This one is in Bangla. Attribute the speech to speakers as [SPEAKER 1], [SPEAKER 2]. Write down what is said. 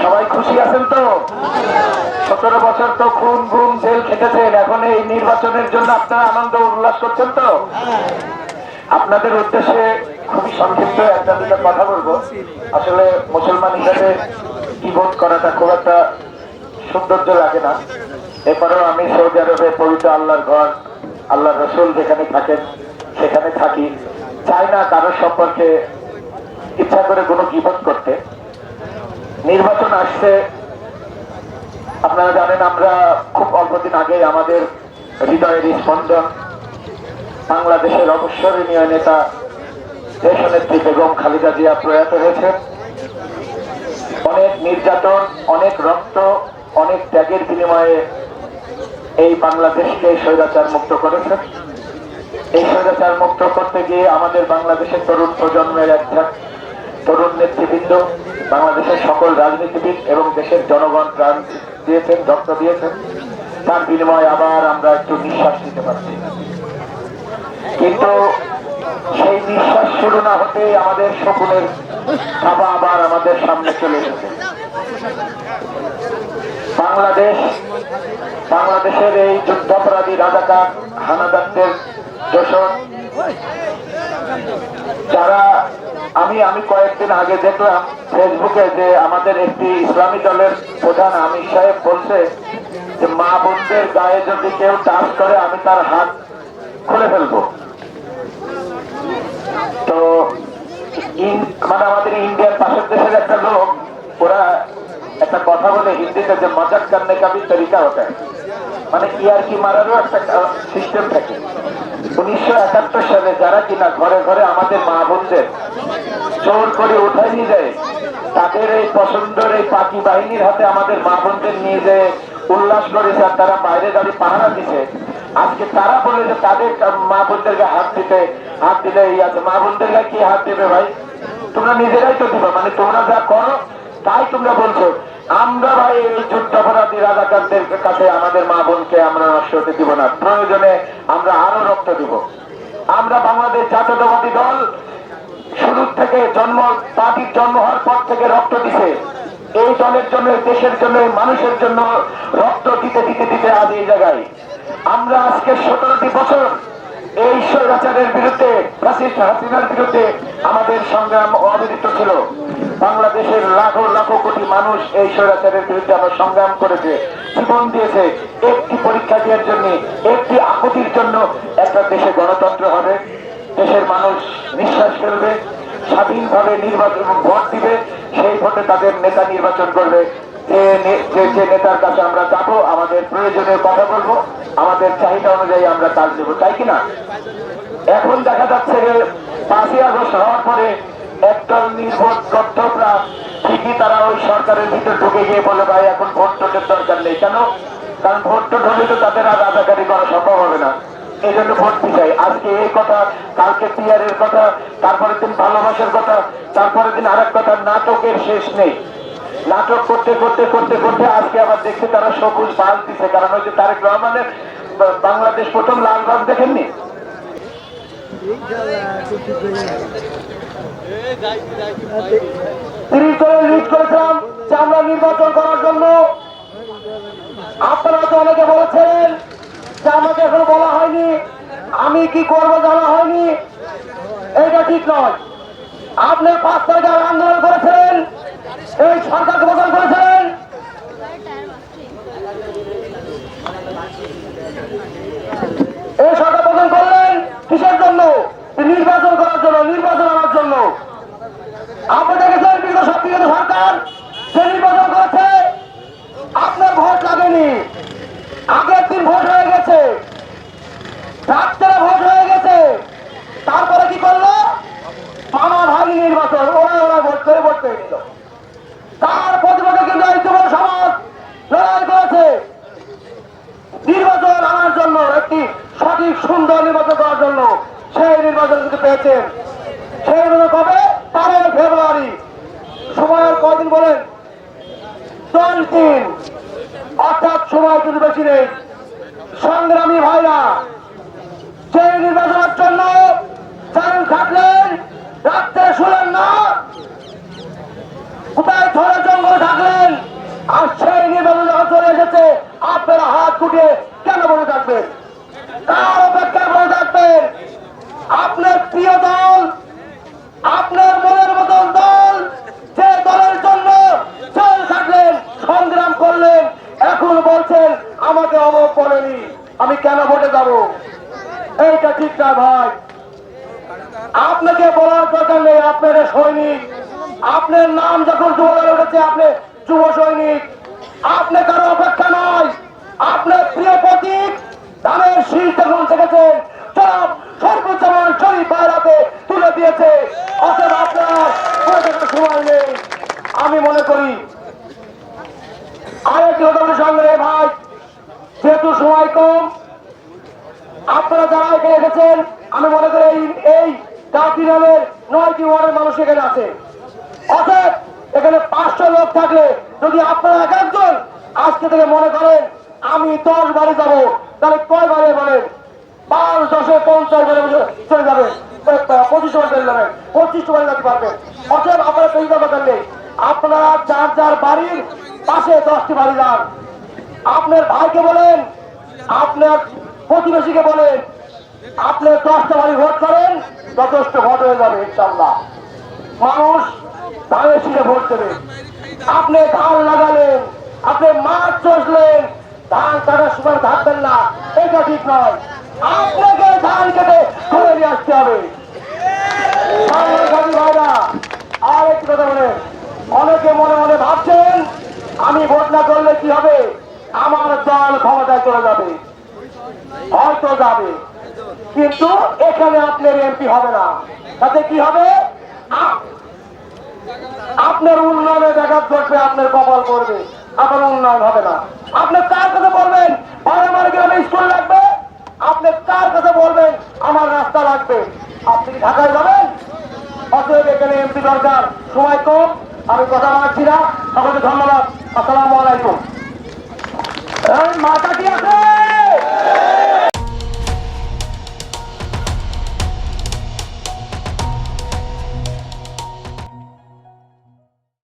[SPEAKER 1] সবাই খুশি আছেন তো? 17 বছর তো খুন গুম জেল খেটেছেন, এখন এই নির্বাচনের জন্য আপনারা আনন্দ উল্লাস করছেন তো? আপনাদের উদ্দেশ্যে খুবই সংক্ষিপ্ত একটা দুটো কথা বলবো। আসলে মুসলমান হিসেবে কি বোধ করাটা খুব একটা সৌন্দর্য লাগে না। এরপরেও আমি সৌদি আরবে পবিত্র আল্লাহর ঘর, আল্লাহ রসুল যেখানে থাকেন সেখানে থাকি, চাই না কারোর সম্পর্কে ইচ্ছা করে কোনো গীবত করতে। নির্বাচন আসছে, আপনারা জানেন আমরা খুব অল্পদিন আগে আমাদের হৃদয়ের স্পন্দন বাংলাদেশের অবসরণীয় নেতা দেশনেত্রী বেগম খালেদা জিয়া প্রয়াত হয়েছে। অনেক নির্যাতন, অনেক রক্ত, অনেক ত্যাগের বিনিময়ে এই বাংলাদেশকে স্বৈরাচার মুক্ত করেছে। এই স্বৈরাচার মুক্ত করতে গিয়ে আমাদের বাংলাদেশের তরুণ প্রজন্মের একটা তরুণ নেতৃবৃন্দ, বাংলাদেশের সকল রাজনীতিবিদ এবং দেশের জনগণ প্রাণ দিয়েছেন, রক্ত দিয়েছেন। তার বিনিময়ে আবার আমরা একটু নিঃশ্বাস নিতে পারছি, কিন্তু সেই নিঃশ্বাস শুরু না হতে আমাদের শকুনের থাবা আবার আমাদের সামনে চলে এসেছে। বাংলাদেশের এই যুদ্ধাপরাধী রাজাকার হানাদারদের দোষর যারা, আমি কয়েকদিন আগে দেখলাম ফেসবুকে যে আমাদের একটি ইসলামী দলের প্রধান আমির সাহেব বলছে যে মা বোনদের গায়ে যদি কেউ টাচ করে আমি তার হাত খুলে ফেলবো। তো মানে আমাদের ইন্ডিয়ার পাশের দেশের একটা লোক, ওরা একটা কথা বলে হিন্দিতে যে মজাক করনে কা ভি তরিকা হতা হ্যায়, মানে ইয়ারকি মারারও একটা সিস্টেম থাকে। 1971 সালে যারা কিনা ঘরে ঘরে আমাদের মা বোনদের জোর করে উঠাই নিয়ে যায়, তাদের এই পছন্দের এই পাকি বাহিনীর হাতে আমাদের মা বোনদের নিয়ে যায় উল্লাস করেছে, আর তারা বাইরে দাঁড়িয়ে পাহারা দিচ্ছে। আজকে তারা বলে যে তাদের মা বোনদেরকে হাত দিলে এই আছে, মা বোনদেরকে কি হাত দেবে ভাই? তোমরা নিজেরাই তো দিবা, মানে তোমরা যা করো তাই তোমরা বলছো। আমরা ভাই এই যুদ্ধাপরাধী রাজাকারদের কাছে আমাদের মা বোনকে আমরা নষ্ট হতে দিব না, প্রয়োজনে আমরা আরো রক্ত দিব। আমরা বাংলাদেশ জাতীয়তাবাদী দল শুরু থেকে পার্টির জন্ম হওয়ার পর থেকে রক্ত দিছে এই দলের জন্য, দেশের জন্য, মানুষের জন্য রক্ত দিতে দিতে দিতে আজ এই জায়গায়। আমরা আজকে 17টি বছর এই স্বৈরাচারের বিরুদ্ধে, ফ্যাসিস্ট হাসিনার বিরুদ্ধে আমাদের সংগ্রাম অবিরত ছিল। বাংলাদেশের লাখো লাখো কোটি মানুষ এই স্বৈরাচারের বিরুদ্ধে আমরা সংগ্রাম করেছে, জীবন দিয়েছে একটি পরীক্ষা দেওয়ার জন্য, একটি আকুতির জন্য। একটা দেশে গণতন্ত্র হবে, দেশের মানুষ নিঃশ্বাস ফেলবে, স্বাধীনভাবে নির্বাচন ভোট দিবে, সেই ভোটে তাদের নেতা নির্বাচন করবে। যে নেতার কাছে আমরা যাবো, আমাদের প্রয়োজনীয় কথা বলবো, আমাদের চাহিদা অনুযায়ী আমরা কাজ দেবো, তাই কিনা? এখন দেখা যাচ্ছে যে 5ই আগস্ট হওয়ার পরে একদল নির্বোধ গর্ধপরা ঠিকই তারা ওই সরকারের ভিতর ঢুকে গিয়ে বলে ভাই এখন ভোট টোটের দরকার নেই। কেন? কারণ ভোট টোট হলে তো তাদের আর রাজাকারি করা সম্ভব হবে না, এই জন্য ভোট দিতে। আজকে এই কথা, কালকে পিয়ারের কথা, তারপরের দিন ভালোবাসার কথা, তারপরের দিন আর এক কথা, নাটকের শেষ নেই। নাটক করতে করতে করতে করতে আজকে আবার দেখছি তারা সবুজ বাল দিচ্ছে। কারণ হচ্ছে তারেক রহমানের বাংলাদেশ প্রথম লালবাগ দেখেননি? করেছিলাম যে আমরা নির্বাচন করার জন্য। আপনারা তো অনেকে বলেছেন যে আমাকে এখনো বলা হয়নি, আমি কি করবো জানা হয়নি। এইটা ঠিক নয়। আপনি 5 তারিখে আন্দোলন করেছিলেন, এই সরকারকে বদল করেছিলেন। এই সরকার বদল করলেন কিসের জন্য? নির্বাচন করার জন্য, নির্বাচন আনার জন্য। আপনি দেখেছেন বিগত সরকার যে নির্বাচন করেছে, আপনার ভোট লাগেনি, আগের দিন ভোট হয়ে গেছে, রাত্রে ভোট হয়ে গেছে। তারপরে কি করলো? মামা ভাগি নির্বাচন, ওরা ভোট করে ভোট পেয়ে নিল। তার প্রতিবাদে কিন্তু এই যুব সমাজ লড়াই করেছে নির্বাচন আনার জন্য, একটি সঠিক সুন্দর নির্বাচন করার জন্য। সেই নির্বাচন কিন্তু পেয়েছেন। সেই নির্বাচন কবে? 12 ফেব্রুয়ারি। সময়ের কদিন বলেন? 10 দিন, অর্থাৎ সময় কিন্তু বেশি নেই। সংগ্রামী ভাইরা, সেই নির্বাচনের জন্য চ্যালেঞ্জ থাকলেন, রাত্রে শুলেন না, কোথায় ধরে জঙ্গলে থাকলেন, কুটিয়ে কেন বলে থাকবেন? কার অপেক্ষায় বলে থাকবেন? আপনার প্রিয় দল, আপনার মনের মতন দল, যে দলের জন্য চল থাকলেন, সংগ্রাম করলেন, এখন বলছেন আমাকে অমক বলেনি, আমি কেন ভোটে যাব? এইটা ঠিক না ভাই। আপনাকে বলার দরকার নেই, আপনার সৈনিক, আপনার নাম যখন যুবদলে উঠেছে আপনি যুব সৈনিক, আপনি কারো অপেক্ষা নয়। আপনার প্রিয় প্রতীক ধানের শীষ যখন থেকেছেন সব সর্বোচ্চমান শরীফ বাইরাতে তুলে দিয়েছে, অতএব আপনার কোনো দেখার সময় নেই। আমি মনে করি আরেকটি কথা সঙ্গে ভাই, যেহেতু সময় কম, আপনারা যারা এখানে এসেছেন, আমি মনে করি এই ট্রাইব্যুনালের 9টি ওয়ার্ডের মানুষ এখানে আছে। অতএব এখানে 500 লোক থাকলে যদি আপনারা এক একজন আজকে থেকে মনে করেন আমি 10 বারে যাব, তাহলে কয় বারে বলেন? 5, 10, 50 বারে চলে যাবে, 25 বার চলে যাবেন, 25 বার যেতে পারবেন। অতএব আপনারা তৈরি দরকার নেই, আপনারা যার যার বাড়ির পাশে 10টি বাড়ি যান, আপনার ভাইকে বলেন, আপনার প্রতিবেশীকে বলেন, আপনি 10টা বাড়ি ভোট করেন, যথেষ্ট ভোট হয়ে যাবে ইনশাল্লাহ। মানুষ ধানের শীষে ভোট দেবে। আপনি ধান লাগালেন, আপনি মাছ চষলেন, ধান কাটার সময় থাকবেন না, এটা ঠিক নয়। আপনাকে ধান কেটে ঘুরে নিয়ে আসতে হবে। ভাইরা আর একটি কথা বলেন, অনেকে মনে মনে ভাবছেন আমি ভোট না করলে কি হবে, আমার দল ক্ষমতায় চলে যাবে, হয়তো যাবে, কিন্তু এখানে আপনার এমপি হবে না। তাতে কি হবে? আপনার উন্নয়নে ব্যাঘাত ঘটবে, আপনার কপাল করবে, আপনার উন্নয়ন হবে না। আপনি কার কথা বলবেন আমার গ্রামে স্কুল লাগবে? আপনি কার কথা বলবেন আমার রাস্তা লাগবে? আপনি কি ঢাকায় যাবেন? অতএব এখানে এমপি দরকার, সময় কম, আমি কথা বলাচ্ছি না। সকলকে ধন্যবাদ। আসসালামু আলাইকুম। মাথা কি আছে?